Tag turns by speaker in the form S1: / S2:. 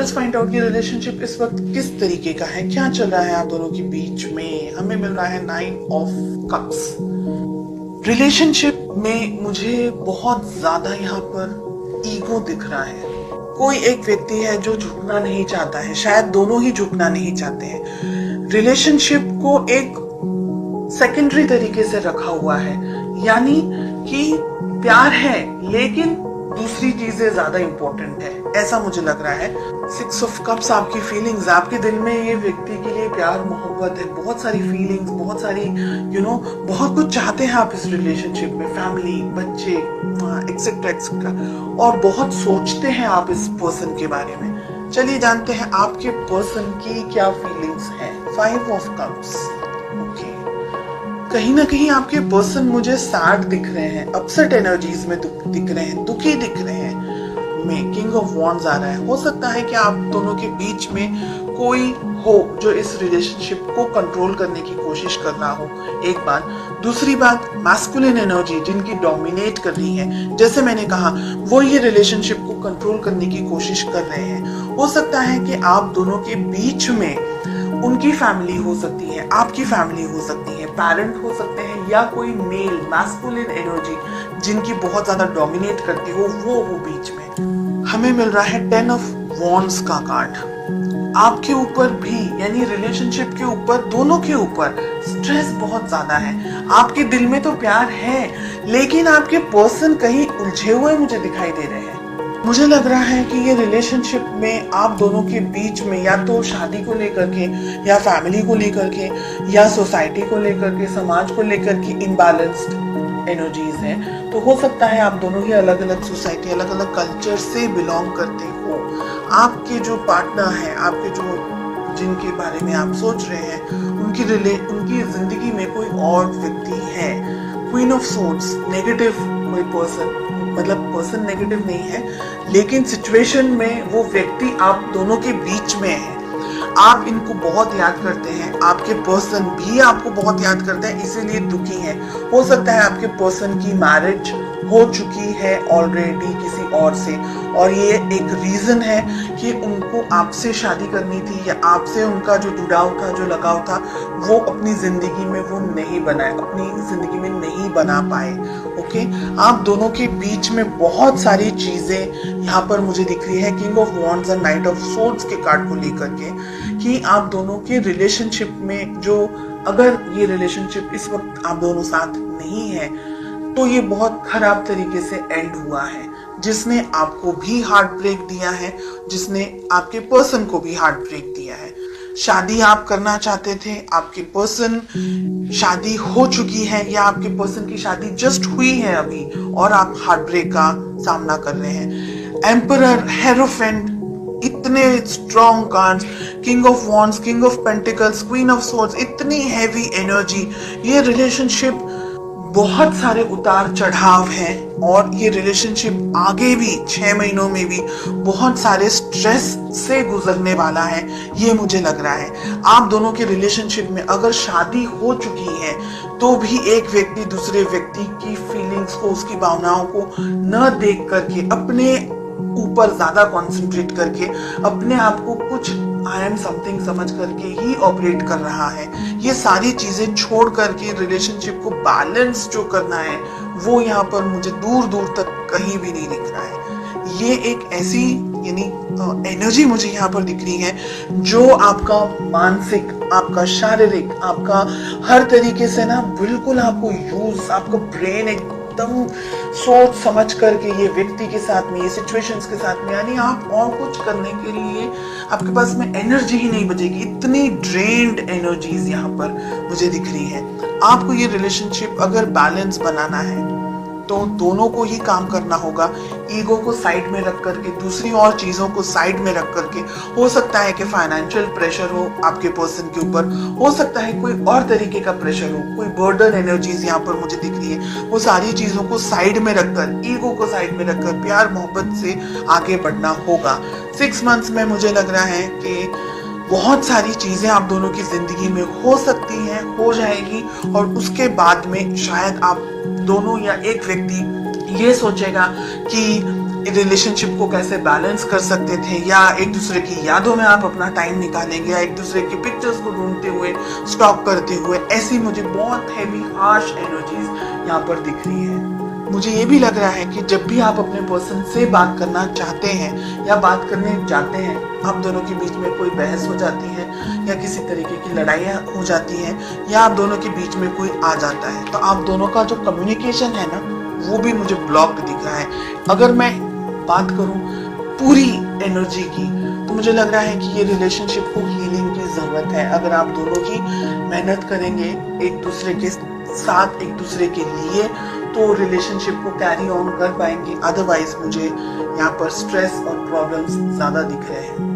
S1: Let's find out कि relationship इस वक्त किस तरीके का है, क्या चल रहा है आप दोनों के बीच में। हमें मिल रहा है 9 ऑफ कप्स। रिलेशनशिप में मुझे बहुत ज्यादा यहाँ पर ईगो दिख रहा है। कोई एक व्यक्ति है जो झुकना नहीं चाहता है, शायद दोनों ही झुकना नहीं चाहते हैं। रिलेशनशिप को एक सेकेंडरी तरीके से रखा हुआ है, यानी कि प्यार है लेकिन दूसरी चीजें ज्यादा इंपॉर्टेंट है, ऐसा मुझे लग रहा है। 6 ऑफ कप्स आपकी फीलिंग्स, आपके दिल में ये व्यक्ति के लिए प्यार मोहब्बत है, बहुत सारी फीलिंग्स, बहुत सारी बहुत कुछ चाहते हैं आप इस रिलेशनशिप में, फैमिली, बच्चे, एक्सेट्रा एक्सेट्रा, और बहुत सोचते हैं आप इस पर्सन के बारे में। चलिए जानते हैं आपके पर्सन की क्या फीलिंग्स हैं। 5 ऑफ कप्स। ओके, कहीं ना कहीं आपके पर्सन मुझे सैड दिख रहे हैं, अपसेट एनर्जीज में दिख रहे हैं, दुखी दिख रहे हैं। किंग ऑफ वॉन्ड्स आ रहा है। हो सकता है कि आप दोनों के बीच में कोई हो जो इस रिलेशनशिप को कंट्रोल करने की कोशिश कर रहा हो, एक बात। दूसरी बात, मैस्कुलिन एनर्जी जिनकी डोमिनेट कर रही है, जैसे मैंने कहा, वो ये रिलेशनशिप को कंट्रोल करने की कोशिश कर रहे हैं। हो सकता है कि आप दोनों के बीच में उनकी फैमिली हो सकती है, आपकी फैमिली हो सकती है, पेरेंट हो सकते हैं, या कोई मेल मैस्कुलिन एनर्जी जिनकी बहुत ज्यादा डोमिनेट करती हो, वो हो बीच में। हमें मिल रहा है 10 ऑफ वॉन्ड्स का कार्ड। आपके ऊपर भी, यानी रिलेशनशिप के ऊपर, दोनों के ऊपर स्ट्रेस बहुत ज्यादा है। आपके दिल में तो प्यार है लेकिन आपके पर्सन कहीं उलझे हुए मुझे दिखाई दे रहे हैं। मुझे लग रहा है कि ये रिलेशनशिप में आप दोनों के बीच में या तो शादी को लेकर के, या फैमिली को लेकर के, या सोसाइटी को लेकर के, समाज को लेकर के इनबैलेंस्ड एनर्जीज हैं। तो हो सकता है आप दोनों ही अलग अलग सोसाइटी, अलग अलग कल्चर से बिलोंग करते हो। आपके जो पार्टनर हैं, आपके जो जिनके बारे में आप सोच रहे हैं, उनकी जिंदगी में कोई और व्यक्ति है। क्वीन ऑफ सोर्ड्स, नेगेटिव कोई पर्सन, मतलब पर्सन नेगेटिव नहीं है लेकिन सिचुएशन में वो व्यक्ति आप दोनों के बीच में है। आप इनको बहुत याद करते हैं, आपके पर्सन भी आपको बहुत याद करते हैं, इसीलिए दुखी है। हो सकता है आपके पर्सन की मैरिज हो चुकी है ऑलरेडी किसी और से, और ये एक रीजन है कि उनको आपसे शादी करनी थी, या आपसे उनका जो जुड़ाव था, जो लगाव था, वो अपनी जिंदगी में वो नहीं बनाए, अपनी जिंदगी में नहीं बना पाए। ओके, आप दोनों के बीच में बहुत सारी चीजें यहाँ पर मुझे दिख रही है। किंग ऑफ वॉन्ड्स और नाइट ऑफ सोर्ड्स के कार्ड को लेकर के, कि आप दोनों के रिलेशनशिप में जो, अगर ये रिलेशनशिप इस वक्त आप दोनों साथ नहीं है तो ये बहुत खराब तरीके से एंड हुआ है, जिसने आपको भी हार्ट ब्रेक दिया है, जिसने आपके पर्सन को भी हार्ट ब्रेक दिया है। शादी आप करना चाहते थे, आपके पर्सन शादी हो चुकी है, या आपके पर्सन की शादी जस्ट हुई है अभी, और आप हार्ट ब्रेक का सामना कर रहे हैं। एम्परर, हेरोफेंट, इतने strong cards, king of wands, king of pentacles, queen of swords, इतनी हैवी एनर्जी। ये रिलेशनशिप बहुत सारे उतार चढ़ाव है, और ये रिलेशनशिप आगे भी 6 महीनों में भी बहुत सारे स्ट्रेस से गुजरने वाला है, ये मुझे लग रहा है। आप दोनों के रिलेशनशिप में अगर शादी हो चुकी है तो भी एक व्यक्ति दूसरे व्यक्ति की फीलिंग्स को, उसकी भावनाओं को न देख करके, अपने ऊपर ज्यादा कंसंट्रेट करके, अपने आप को कुछ आई एम समथिंग समझ करके ही ऑपरेट कर रहा है। ये सारी चीजें छोड़ करके रिलेशनशिप को बैलेंस जो करना है, वो यहाँ पर मुझे दूर दूर तक कहीं भी नहीं दिख रहा है। ये एक ऐसी यानी एनर्जी मुझे यहाँ पर दिख रही है जो आपका मानसिक, आपका शारीरिक, आपका हर तरीके से ना बिल्कुल आपको यूज, आपका ब्रेन एकदम सोच समझ करके ये व्यक्ति के साथ में, ये सिचुएशंस के साथ में, यानी आप और कुछ करने के लिए आपके पास में एनर्जी ही नहीं बचेगी। इतनी ड्रेन्ड एनर्जीज यहाँ पर मुझे दिख रही है। आपको ये रिलेशनशिप अगर बैलेंस बनाना है तो दोनों को ही काम करना होगा। ईगो को साइड में रख करके, दूसरी और चीजों को साइड में रख करके, हो सकता है कि फाइनेंशियल प्रेशर हो आपके पर्सन के ऊपर, हो सकता है कोई और तरीके का प्रेशर हो, कोई बर्डन एनर्जीज यहाँ पर मुझे दिख रही है। वो सारी चीजों को साइड में रखकर, ईगो को साइड में रखकर प्यार मोहब्बत से आगे बढ़ना होगा। 6 मंथ्स में मुझे लग रहा है कि बहुत सारी चीजें आप दोनों की जिंदगी में हो सकती हैं, हो जाएगी, और उसके बाद में शायद आप दोनों या एक व्यक्ति ये सोचेगा कि रिलेशनशिप को कैसे बैलेंस कर सकते थे, या एक दूसरे की यादों में आप अपना टाइम निकालेंगे, या एक दूसरे की पिक्चर्स को ढूंढते हुए, स्टॉक करते हुए। ऐसी मुझे बहुत हैवी हार्श एनर्जीज यहाँ पर दिख रही है। मुझे ये भी लग रहा है कि जब भी आप अपने पर्सन से बात करना चाहते हैं या बात करने जाते हैं, आप दोनों के बीच में कोई बहस हो जाती है या किसी तरीके की लड़ाइयाँ हो जाती हैं, या आप दोनों के बीच में कोई आ जाता है, तो आप दोनों का जो कम्युनिकेशन है ना, वो भी मुझे ब्लॉक्ड दिख रहा है। अगर मैं बात करूं पूरी एनर्जी की, तो मुझे लग रहा है कि ये रिलेशनशिप को हीलिंग की जरूरत है। अगर आप दोनों ही मेहनत करेंगे एक दूसरे के साथ, एक दूसरे के लिए, तो रिलेशनशिप को कैरी ऑन कर पाएंगे। अदरवाइज मुझे यहाँ पर स्ट्रेस और प्रॉब्लम्स ज्यादा दिख रहे हैं।